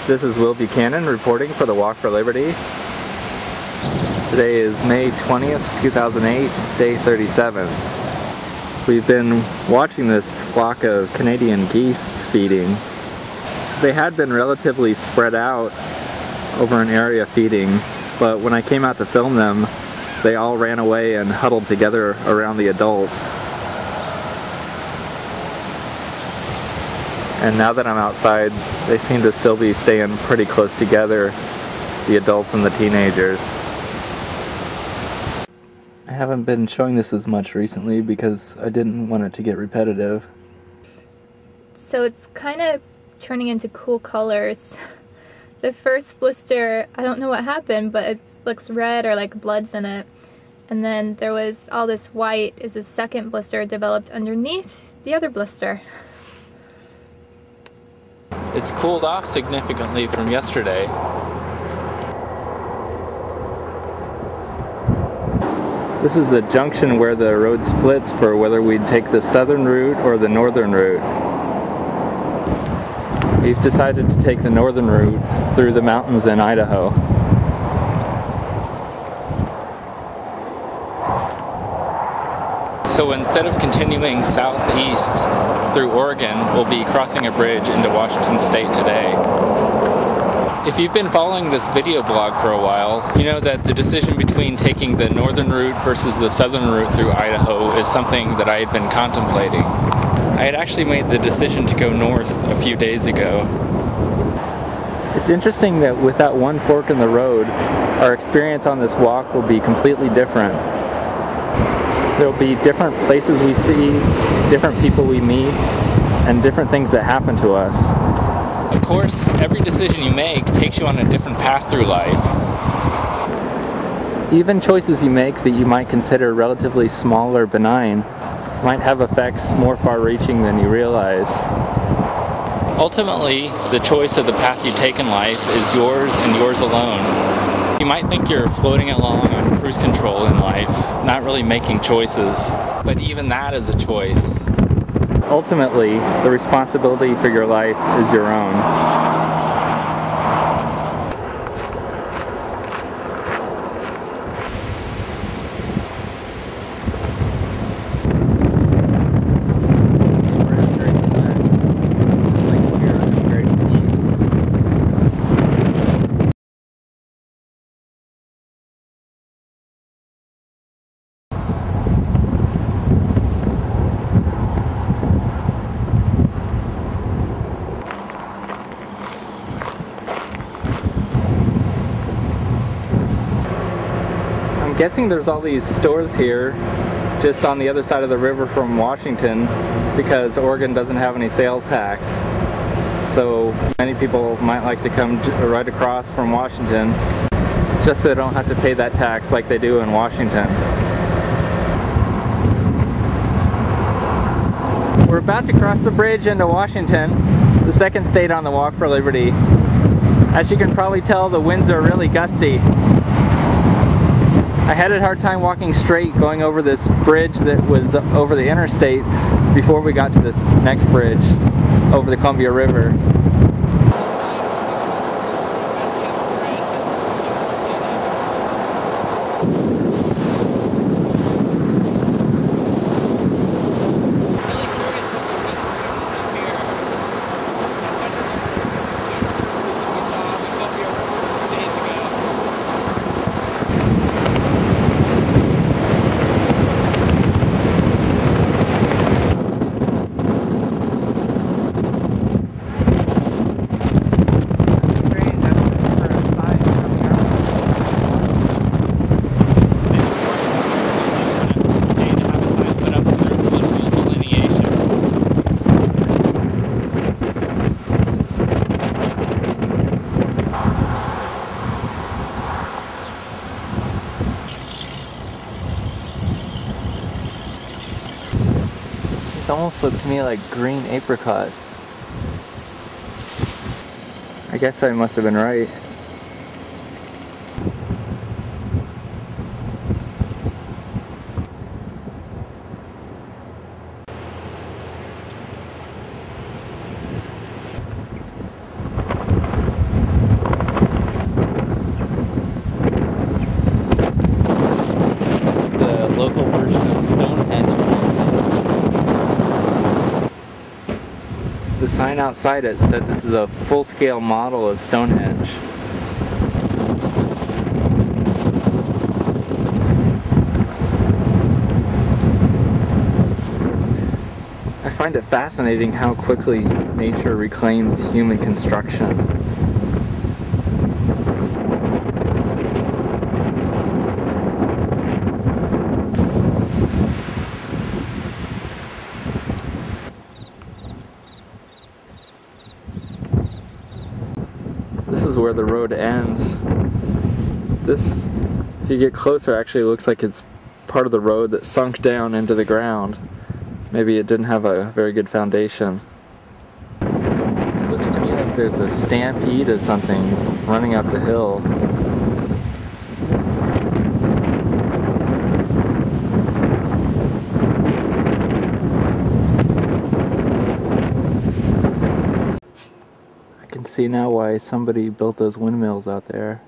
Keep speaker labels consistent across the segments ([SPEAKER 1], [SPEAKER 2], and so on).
[SPEAKER 1] This is Will Buchanan reporting for the Walk for Liberty. Today is May 20th, 2008, day 37. We've been watching this flock of Canadian geese feeding. They had been relatively spread out over an area feeding, but when I came out to film them, they all ran away and huddled together around the adults. And now that I'm outside, they seem to still be staying pretty close together, the adults and the teenagers. I haven't been showing this as much recently because I didn't want it to get repetitive.
[SPEAKER 2] So it's kind of turning into cool colors. The first blister, I don't know what happened, but it looks red or like blood's in it. And then there was all this white as the second blister developed underneath the other blister.
[SPEAKER 1] It's cooled off significantly from yesterday. This is the junction where the road splits for whether we'd take the southern route or the northern route. We've decided to take the northern route through the mountains in Idaho. So instead of continuing southeast through Oregon, we'll be crossing a bridge into Washington State today. If you've been following this video blog for a while, you know that the decision between taking the northern route versus the southern route through Idaho is something that I had been contemplating. I had actually made the decision to go north a few days ago. It's interesting that with that one fork in the road, our experience on this walk will be completely different. There will be different places we see, different people we meet, and different things that happen to us. Of course, every decision you make takes you on a different path through life. Even choices you make that you might consider relatively small or benign might have effects more far-reaching than you realize. Ultimately, the choice of the path you take in life is yours and yours alone. You might think you're floating along on cruise control in life, not really making choices, but even that is a choice. Ultimately, the responsibility for your life is your own. I'm guessing there's all these stores here just on the other side of the river from Washington because Oregon doesn't have any sales tax. So many people might like to come right across from Washington just so they don't have to pay that tax like they do in Washington. We're about to cross the bridge into Washington, the second state on the Walk for Liberty. As you can probably tell, the winds are really gusty. I had a hard time walking straight going over this bridge that was over the interstate before we got to this next bridge over the Columbia River. These almost look to me like green apricots. I guess I must have been right. The sign outside it said this is a full-scale model of Stonehenge. I find it fascinating how quickly nature reclaims human construction. This is where the road ends. This, if you get closer, actually looks like it's part of the road that sunk down into the ground. Maybe it didn't have a very good foundation. It looks to me like there's a stampede of something running up the hill. I can see now why somebody built those windmills out there.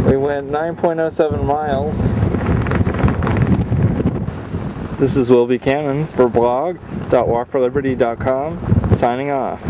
[SPEAKER 1] We went 9.07 miles. This is Will Buchanan for blog.walkforliberty.com, signing off.